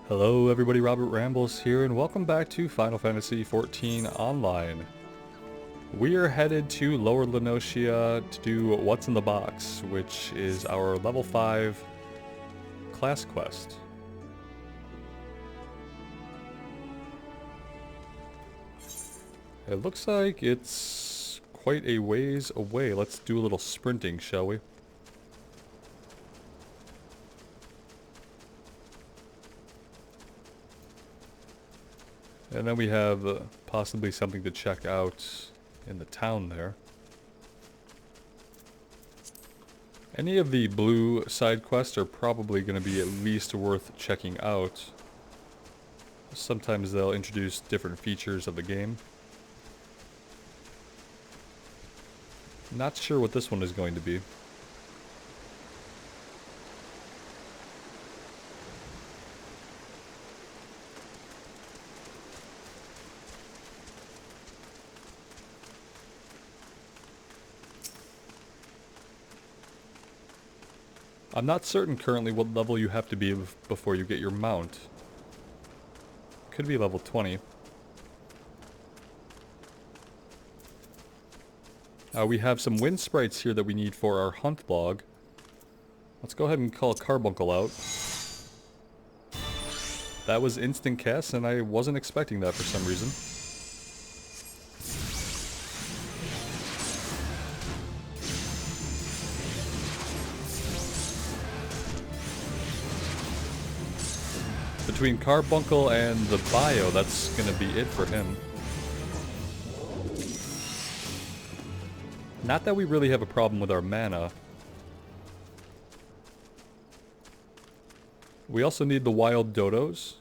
Hello everybody, Robert Rambles here, and welcome back to Final Fantasy XIV Online. We are headed to Lower Lenosia to do What's in the Box, which is our level 5 class quest. It looks like it's quite a ways away. Let's do a little sprinting, shall we? And then we have possibly something to check out in the town there. Any of the blue side quests are probably going to be at least worth checking out. Sometimes they'll introduce different features of the game. Not sure what this one is going to be. I'm not certain currently what level you have to be before you get your mount. Could be level 20. We have some wind sprites here that we need for our hunt log. Let's go ahead and call Carbuncle out. That was instant cast, and I wasn't expecting that for some reason. Between Carbuncle and the bio, that's gonna be it for him. Not that we really have a problem with our mana. We also need the wild dodos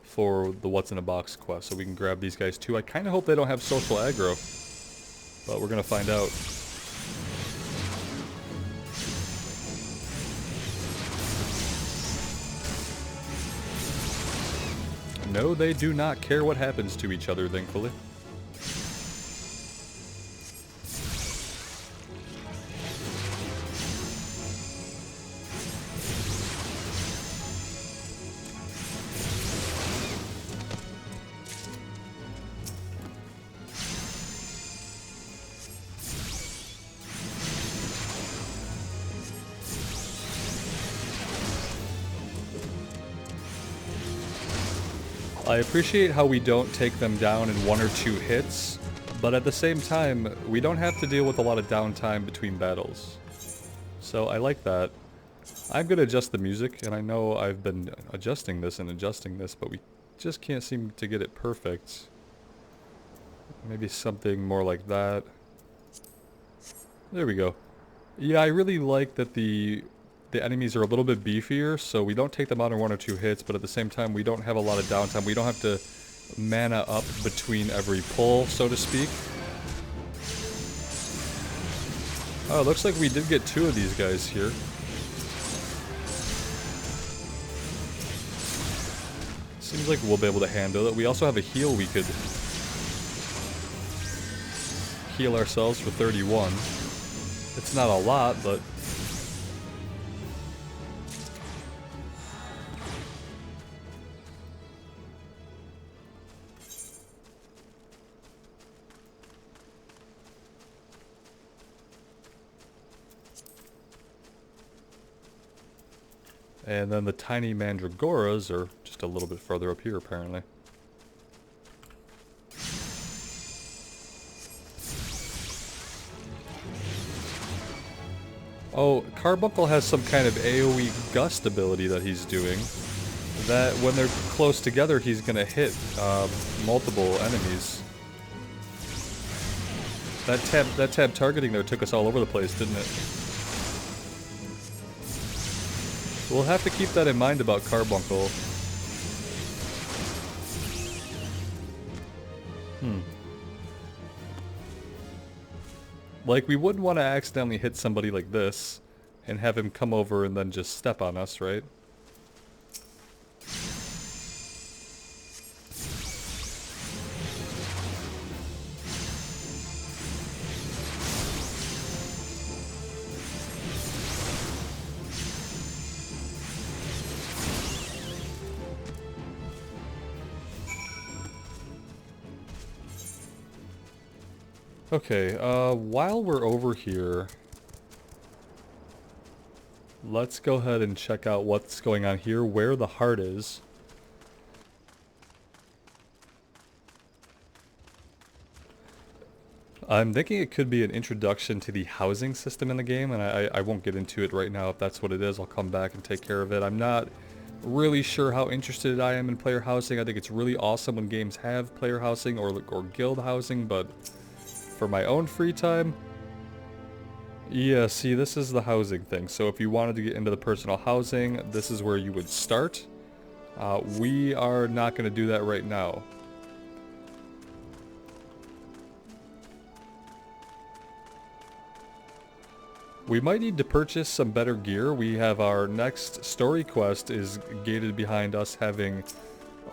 for the What's in a Box quest, so we can grab these guys too. I kinda hope they don't have social aggro, but we're gonna find out. No, they do not care what happens to each other, thankfully. I appreciate how we don't take them down in 1 or 2 hits, but at the same time, we don't have to deal with a lot of downtime between battles. So I like that. I'm going to adjust the music, and I know I've been adjusting this, but we just can't seem to get it perfect. Maybe something more like that. There we go. Yeah, I really like that the enemies are a little bit beefier, so we don't take them out in 1 or 2 hits, but at the same time we don't have a lot of downtime. We don't have to mana up between every pull, so to speak. Oh, it looks like we did get 2 of these guys here. Seems like we'll be able to handle it. We also have a heal we could heal ourselves for 31. It's not a lot, but and then the tiny mandragoras are just a little bit further up here, apparently. Oh, Carbuncle has some kind of AoE gust ability that he's doing, that when they're close together he's gonna hit multiple enemies. That tab targeting there took us all over the place, didn't it? We'll have to keep that in mind about Carbuncle. Like, we wouldn't want to accidentally hit somebody like this and have him come over and then just step on us, right? Okay, while we're over here, let's go ahead and check out what's going on here, where the heart is. I'm thinking it could be an introduction to the housing system in the game, and I won't get into it right now if that's what it is. I'll come back and take care of it. I'm not really sure how interested I am in player housing. I think it's really awesome when games have player housing or guild housing, but for my own free time, yeah, see, this is the housing thing. So if you wanted to get into the personal housing, this is where you would start. We are not going to do that right now. We might need to purchase some better gear. We have our next story quest is gated behind us having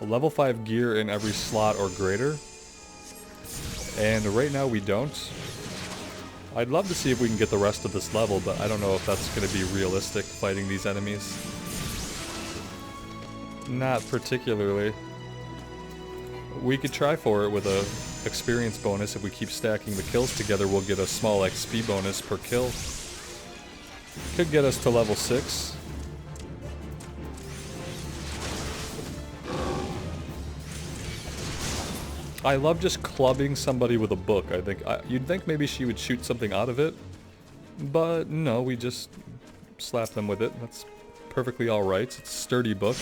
a level 5 gear in every slot or greater. And right now we don't. I'd love to see if we can get the rest of this level, but I don't know if that's going to be realistic fighting these enemies. Not particularly. We could try for it with a experience bonus. If we keep stacking the kills together, we'll get a small XP bonus per kill. Could get us to level 6. I love just clubbing somebody with a book. You'd think maybe she would shoot something out of it, but no, we just slap them with it. That's perfectly alright. It's a sturdy book,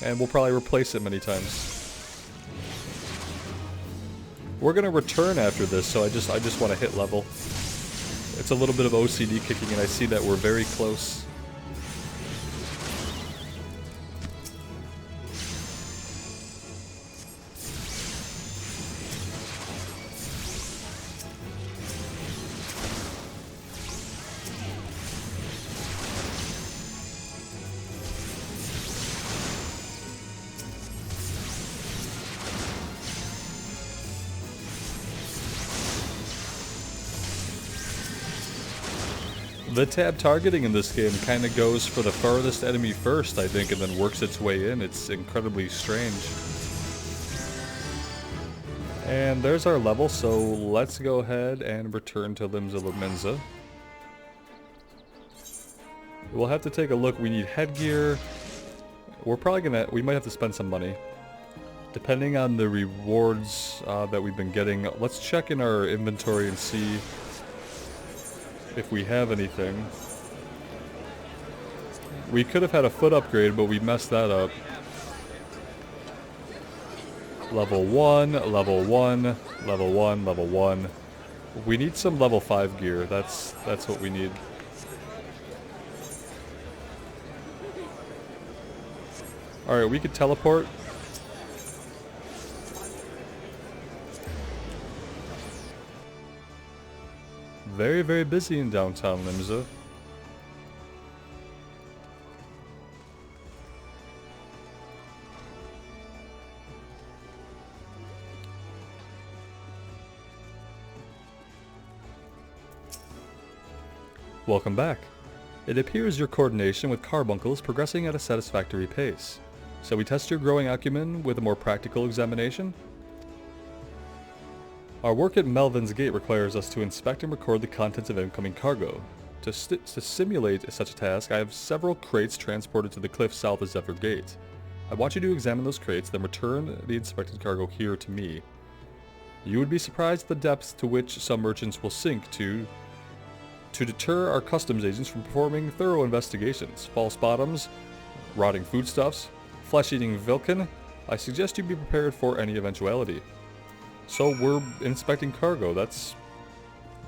and we'll probably replace it many times. We're gonna return after this, so I just want to hit level. It's a little bit of OCD kicking, and I see that we're very close. The tab targeting in this game kind of goes for the farthest enemy first, I think, and then works its way in. It's incredibly strange. And there's our level, so let's go ahead and return to LIMSALOMINSA. We'll have to take a look. We need headgear. We might have to spend some money. Depending on the rewards that we've been getting, let's check in our inventory and see if we have anything. We could have had a foot upgrade, but we messed that up. Level 1, level 1, level 1, level 1. We need some level 5 gear. That's what we need. Alright, we could teleport. Very, very busy in downtown LIMSA. Welcome back. It appears your coordination with Carbuncle is progressing at a satisfactory pace. Shall we test your growing acumen with a more practical examination? Our work at Melvin's Gate requires us to inspect and record the contents of incoming cargo. To simulate such a task, I have several crates transported to the cliff south of Zephyr Gate. I want you to examine those crates, then return the inspected cargo here to me. You would be surprised at the depths to which some merchants will sink to deter our customs agents from performing thorough investigations. False bottoms, rotting foodstuffs, flesh-eating Vilken. I suggest you be prepared for any eventuality. So we're inspecting cargo. That's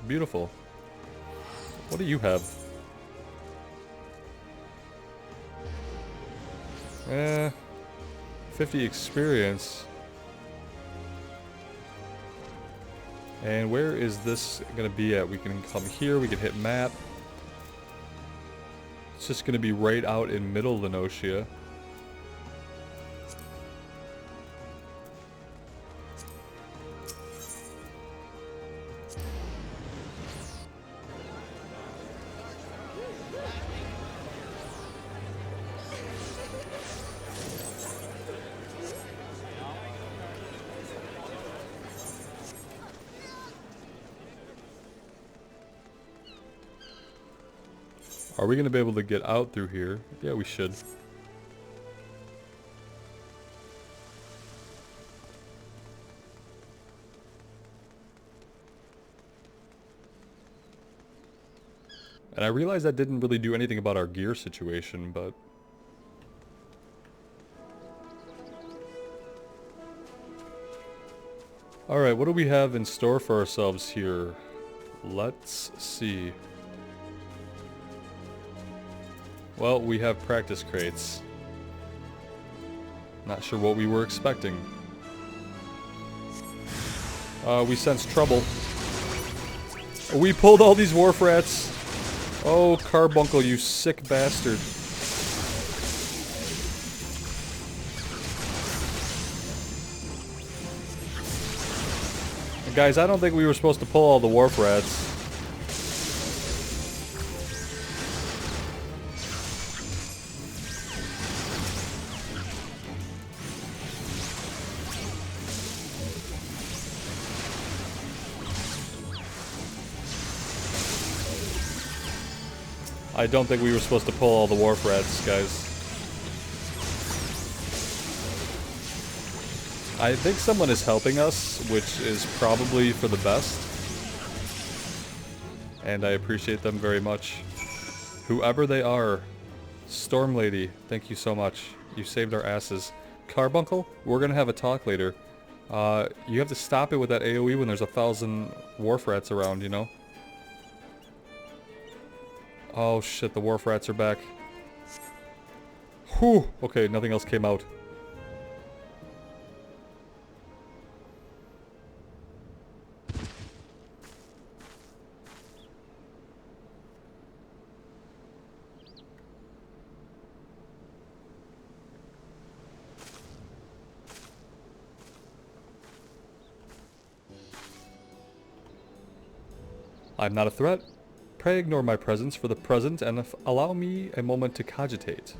beautiful. What do you have? 50 experience. And where is this going to be at? We can come here. We can hit map. It's just going to be right out in middle of Lenosia. Are we going to be able to get out through here? Yeah, we should. And I realized that didn't really do anything about our gear situation, but... Alright, what do we have in store for ourselves here? Let's see. Well, we have practice crates. Not sure what we were expecting. We sense trouble. We pulled all these wharf rats. Oh, Carbuncle, you sick bastard. Guys, I don't think we were supposed to pull all the wharf rats. I don't think we were supposed to pull all the wharf rats, guys. I think someone is helping us, which is probably for the best. And I appreciate them very much. Whoever they are. Storm Lady, thank you so much. You saved our asses. Carbuncle, we're gonna have a talk later. You have to stop it with that AoE when there's 1,000 wharf rats around, you know? Oh shit, the wharf rats are back. Whew! Okay, nothing else came out. I'm not a threat. Pray ignore my presence for the present and allow me a moment to cogitate.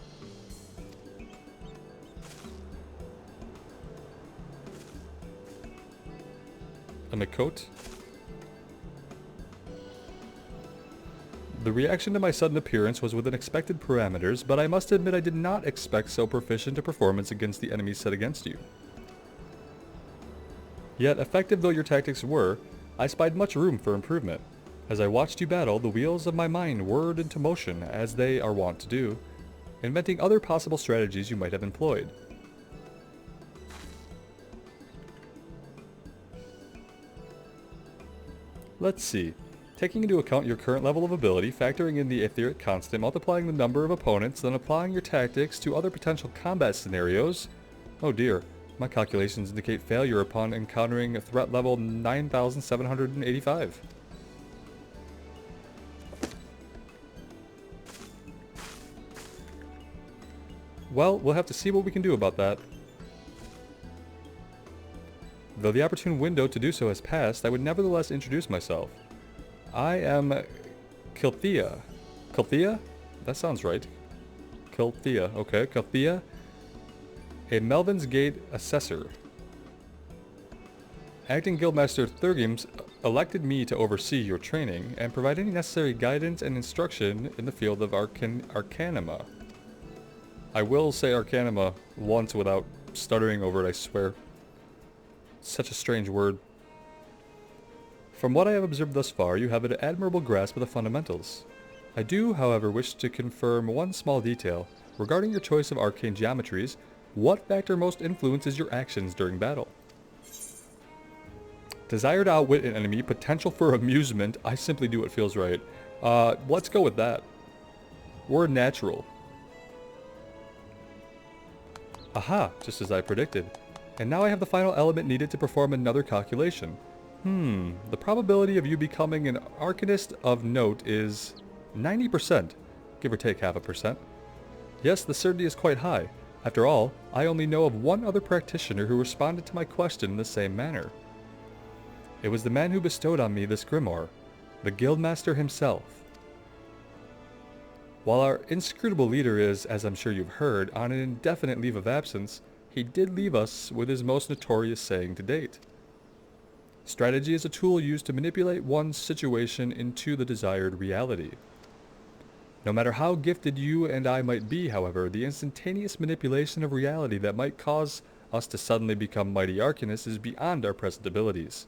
A Makot? The reaction to my sudden appearance was within expected parameters, but I must admit I did not expect so proficient a performance against the enemies set against you. Yet, effective though your tactics were, I spied much room for improvement. As I watched you battle, the wheels of my mind whirred into motion, as they are wont to do, inventing other possible strategies you might have employed. Let's see. Taking into account your current level of ability, factoring in the etheric constant, multiplying the number of opponents, then applying your tactics to other potential combat scenarios... Oh dear, my calculations indicate failure upon encountering a threat level 9,785. Well, we'll have to see what we can do about that. Though the opportune window to do so has passed, I would nevertheless introduce myself. I am Kilthea. Kilthea? That sounds right. Kilthea, okay. Kilthea, a Melvin's Gate assessor. Acting Guildmaster Thurgims elected me to oversee your training and provide any necessary guidance and instruction in the field of Arcanima. I will say Arcanima once without stuttering over it, I swear. Such a strange word. From what I have observed thus far, you have an admirable grasp of the fundamentals. I do, however, wish to confirm one small detail. Regarding your choice of arcane geometries, what factor most influences your actions during battle? Desire to outwit an enemy, potential for amusement, I simply do what feels right. Let's go with that. We're natural. Aha, just as I predicted. And now I have the final element needed to perform another calculation. The probability of you becoming an Arcanist of note is 90%, give or take half a percent. Yes, the certainty is quite high. After all, I only know of one other practitioner who responded to my question in the same manner. It was the man who bestowed on me this grimoire, the Guildmaster himself. While our inscrutable leader is, as I'm sure you've heard, on an indefinite leave of absence, he did leave us with his most notorious saying to date. Strategy is a tool used to manipulate one's situation into the desired reality. No matter how gifted you and I might be, however, the instantaneous manipulation of reality that might cause us to suddenly become mighty Arcanists is beyond our present abilities.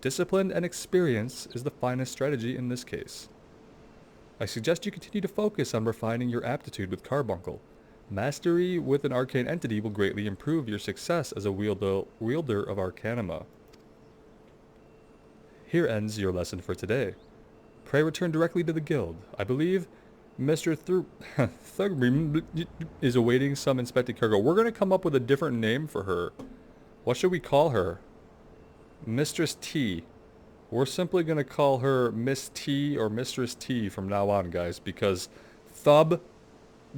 Discipline and experience is the finest strategy in this case. I suggest you continue to focus on refining your aptitude with Carbuncle. Mastery with an arcane entity will greatly improve your success as a wielder of Arcanima. Here ends your lesson for today. Pray return directly to the guild. I believe Mr. Thugby is awaiting some inspected cargo. We're going to come up with a different name for her. What should we call her? Mistress T. We're simply going to call her Miss T or Mistress T from now on, guys, because Thub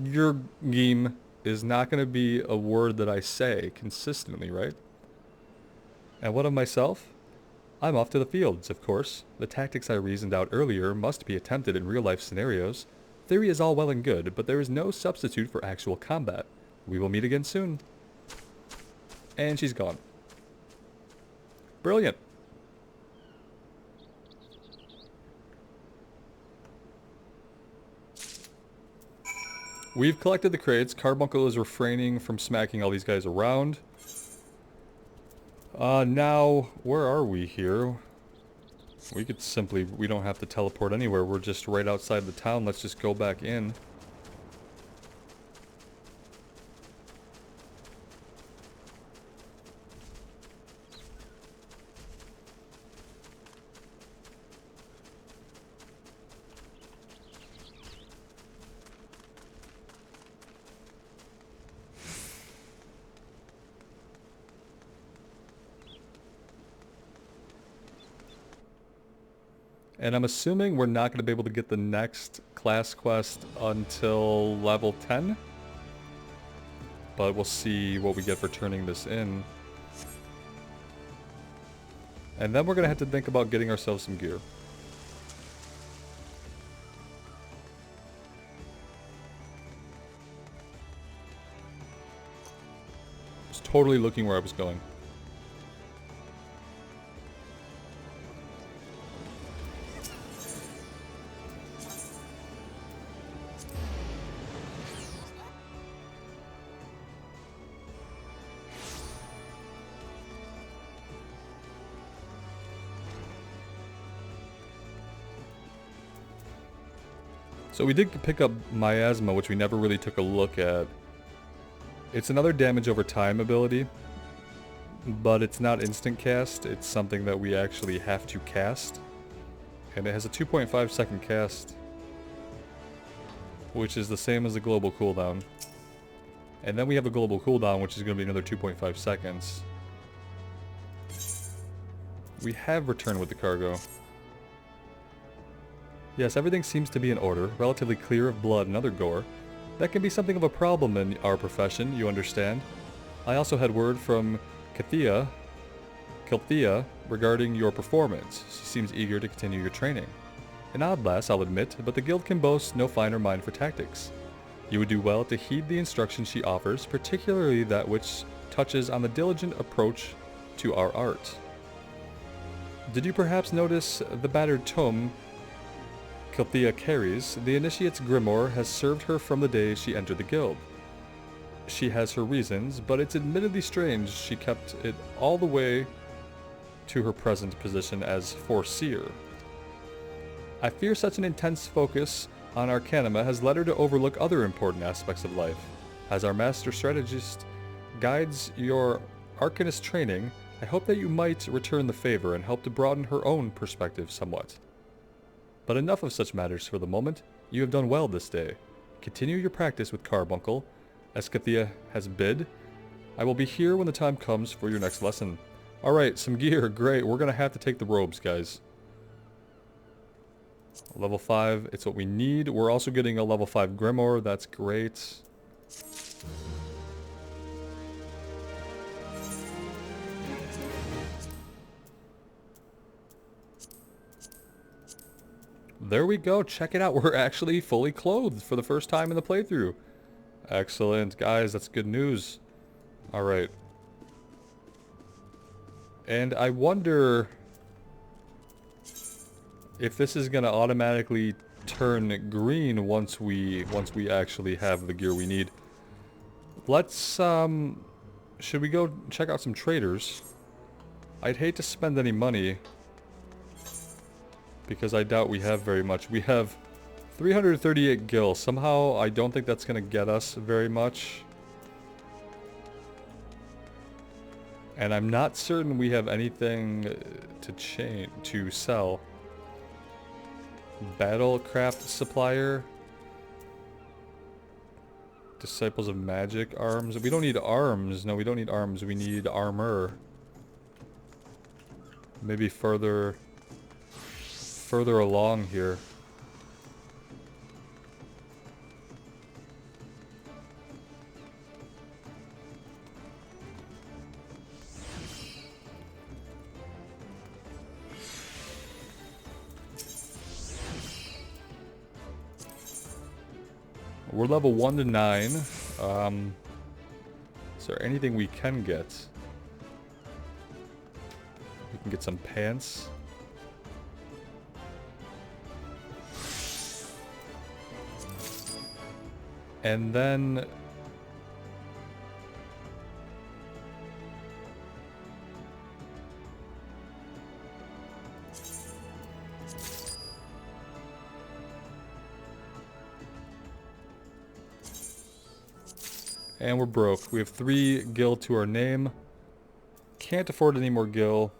your game is not going to be a word that I say consistently, right? And what of myself? I'm off to the fields, of course. The tactics I reasoned out earlier must be attempted in real-life scenarios. Theory is all well and good, but there is no substitute for actual combat. We will meet again soon. And she's gone. Brilliant. We've collected the crates. Carbuncle is refraining from smacking all these guys around. Now, where are we here? We could simply, we don't have to teleport anywhere. We're just right outside the town. Let's just go back in. And I'm assuming we're not going to be able to get the next class quest until level 10. But we'll see what we get for turning this in. And then we're going to have to think about getting ourselves some gear. Just totally looking where I was going. So we did pick up Miasma, which we never really took a look at. It's another damage over time ability, but it's not instant cast. It's something that we actually have to cast. And it has a 2.5 second cast, which is the same as the global cooldown. And then we have a global cooldown, which is going to be another 2.5 seconds. We have returned with the cargo. Yes, everything seems to be in order, relatively clear of blood and other gore. That can be something of a problem in our profession, you understand. I also had word from Kilthea regarding your performance. She seems eager to continue your training. An odd lass, I'll admit, but the guild can boast no finer mind for tactics. You would do well to heed the instructions she offers, particularly that which touches on the diligent approach to our art. Did you perhaps notice the battered tome Kilthea carries? The initiate's grimoire has served her from the day she entered the guild. She has her reasons, but it's admittedly strange she kept it all the way to her present position as Foreseer. I fear such an intense focus on Arcanima has led her to overlook other important aspects of life. As our master strategist guides your Arcanist training, I hope that you might return the favor and help to broaden her own perspective somewhat. But enough of such matters for the moment. You have done well this day. Continue your practice with Carbuncle, as Kilthea has bid. I will be here when the time comes for your next lesson. Alright, some gear, great. We're gonna have to take the robes, guys. Level 5, it's what we need. We're also getting a level 5 grimoire, that's great. There we go, check it out. We're actually fully clothed for the first time in the playthrough. Excellent, guys, that's good news. Alright. And I wonder if this is going to automatically turn green once we actually have the gear we need. Let's should we go check out some traders? I'd hate to spend any money because I doubt we have very much. We have 338 gil. Somehow I don't think that's gonna get us very much. And I'm not certain we have anything to sell. Battlecraft supplier. Disciples of Magic arms. We don't need arms. No, we don't need arms. We need armor. Maybe further along here. We're level 1 to 9. Is there anything we can get? We can get some pants. And then... and we're broke. We have 3 gil to our name. Can't afford any more gil.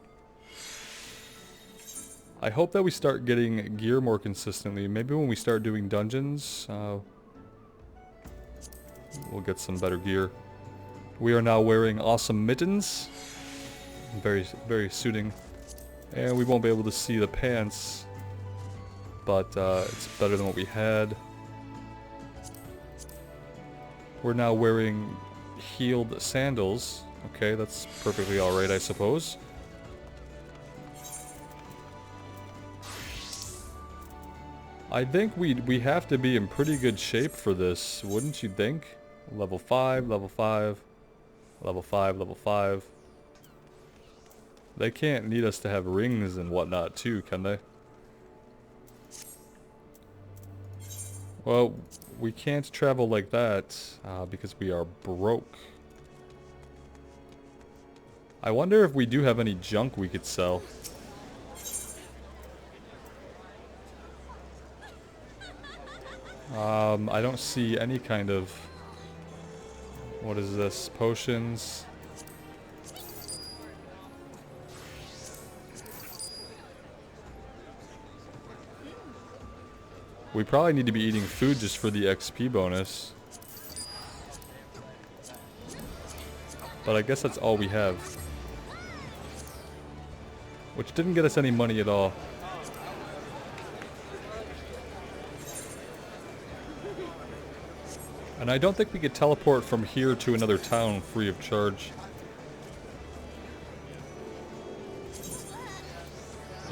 I hope that we start getting gear more consistently. Maybe when we start doing dungeons, we'll get some better gear. We are now wearing awesome mittens. Very, very suiting. And we won't be able to see the pants, but it's better than what we had. We're now wearing heeled sandals. Okay, that's perfectly alright, I suppose. I think we have to be in pretty good shape for this, wouldn't you think? Level 5, level 5, level 5, level 5. They can't need us to have rings and whatnot too, can they? Well, we can't travel like that because we are broke. I wonder if we do have any junk we could sell. I don't see any kind of... what is this? Potions. We probably need to be eating food just for the XP bonus. But I guess that's all we have. Which didn't get us any money at all. And I don't think we could teleport from here to another town free of charge.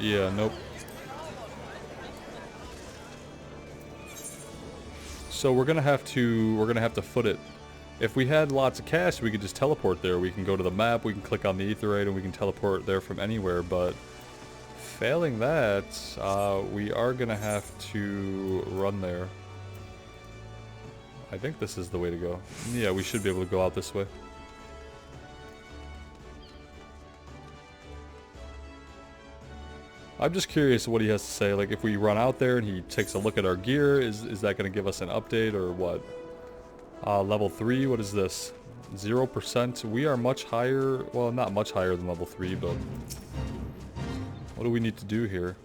Yeah, nope. So we're gonna have to foot it. If we had lots of cash, we could just teleport there. We can go to the map, we can click on the aetherite, and we can teleport there from anywhere, but failing that, we are gonna have to run there. I think this is the way to go. Yeah, we should be able to go out this way. I'm just curious what he has to say. Like, if we run out there and he takes a look at our gear, is that going to give us an update or what? Level 3, what is this? 0%. We are much higher. Well, not much higher than level 3, but what do we need to do here?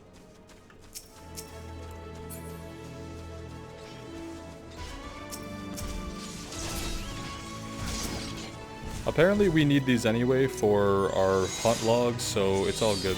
Apparently we need these anyway for our hunt logs, so it's all good.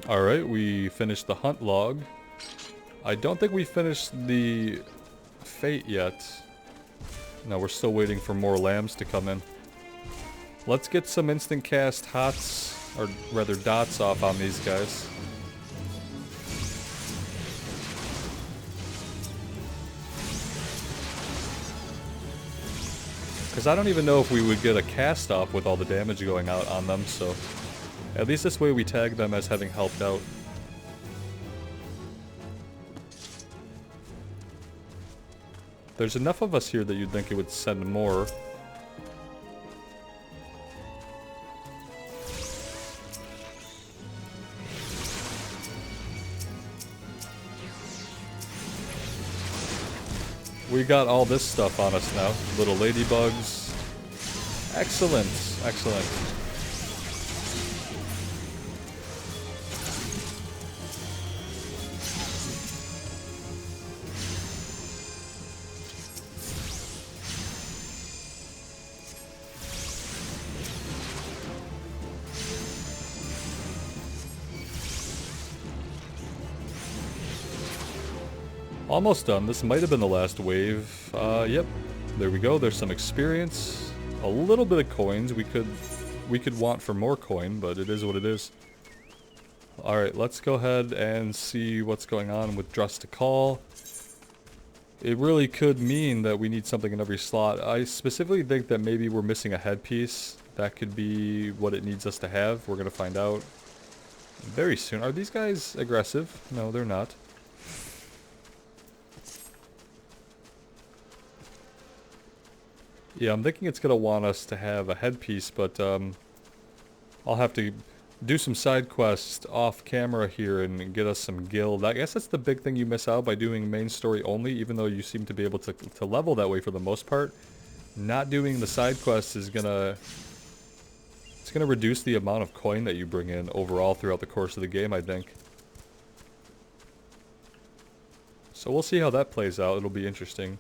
Alright, we finished the hunt log. I don't think we finished the fate yet. No, we're still waiting for more lambs to come in. Let's get some instant cast hots, or rather dots off on these guys. Because I don't even know if we would get a cast off with all the damage going out on them, so... At least this way we tag them as having helped out. There's enough of us here that you'd think it would send more. We got all this stuff on us now. Little ladybugs. Excellent. Excellent. Almost done. This might have been the last wave. Yep. There we go. There's some experience. A little bit of coins. We could want for more coin, but it is what it is. Alright, let's go ahead and see what's going on with Dress to Call. It really could mean that we need something in every slot. I specifically think that maybe we're missing a headpiece. That could be what it needs us to have. We're gonna find out very soon. Are these guys aggressive? No, they're not. Yeah, I'm thinking it's going to want us to have a headpiece, but I'll have to do some side quests off camera here and get us some guild. I guess that's the big thing you miss out by doing main story only, even though you seem to be able to level that way for the most part. Not doing the side quests is going to... It's going to reduce the amount of coin that you bring in overall throughout the course of the game, I think. So we'll see how that plays out. It'll be interesting.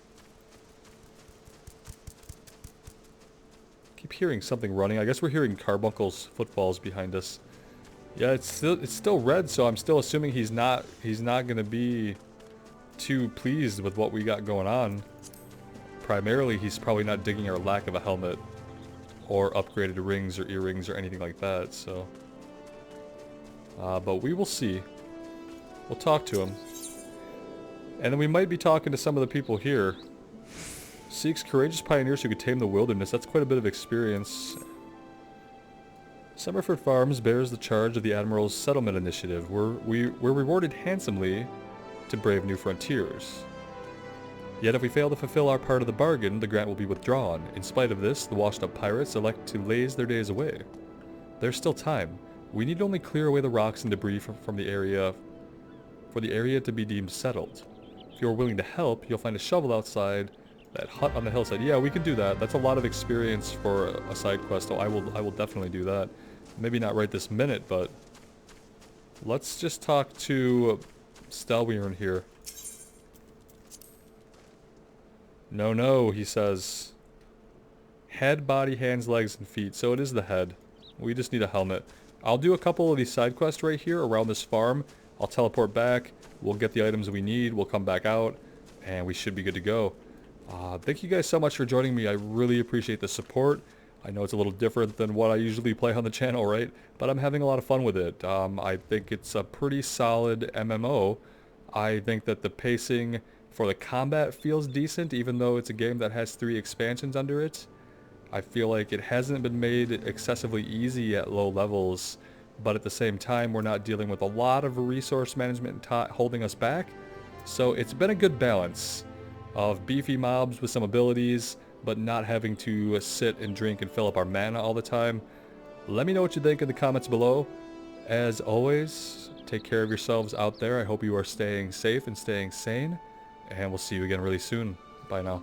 Keep hearing something running. I guess we're hearing Carbuncle's footfalls behind us. Yeah, it's still red, so I'm still assuming he's not gonna be too pleased with what we got going on. Primarily, he's probably not digging our lack of a helmet or upgraded rings or earrings or anything like that. So, but we will see. We'll talk to him, and then we might be talking to some of the people here. Seeks courageous pioneers who could tame the wilderness. That's quite a bit of experience. Summerford Farms bears the charge of the Admiral's settlement initiative. We're rewarded handsomely to brave new frontiers. Yet if we fail to fulfill our part of the bargain, the grant will be withdrawn. In spite of this, the washed-up pirates elect to laze their days away. There's still time. We need only clear away the rocks and debris from the area for the area to be deemed settled. If you're willing to help, you'll find a shovel outside that hut on the hillside. Yeah, we could do that. That's a lot of experience for a side quest, so I will definitely do that. Maybe not right this minute, but let's just talk to Stelwiern here. No, he says. Head, body, hands, legs, and feet. So it is the head. We just need a helmet. I'll do a couple of these side quests right here around this farm. I'll teleport back. We'll get the items we need. We'll come back out, and we should be good to go. Thank you guys so much for joining me. I really appreciate the support. I know it's a little different than what I usually play on the channel, right? But I'm having a lot of fun with it. I think it's a pretty solid MMO. I think that the pacing for the combat feels decent, even though it's a game that has 3 expansions under it. I feel like it hasn't been made excessively easy at low levels, but at the same time, we're not dealing with a lot of resource management holding us back. So it's been a good balance of beefy mobs with some abilities, but not having to sit and drink and fill up our mana all the time. Let me know what you think in the comments below. As always, take care of yourselves out there. I hope you are staying safe and staying sane, and we'll see you again really soon. Bye now.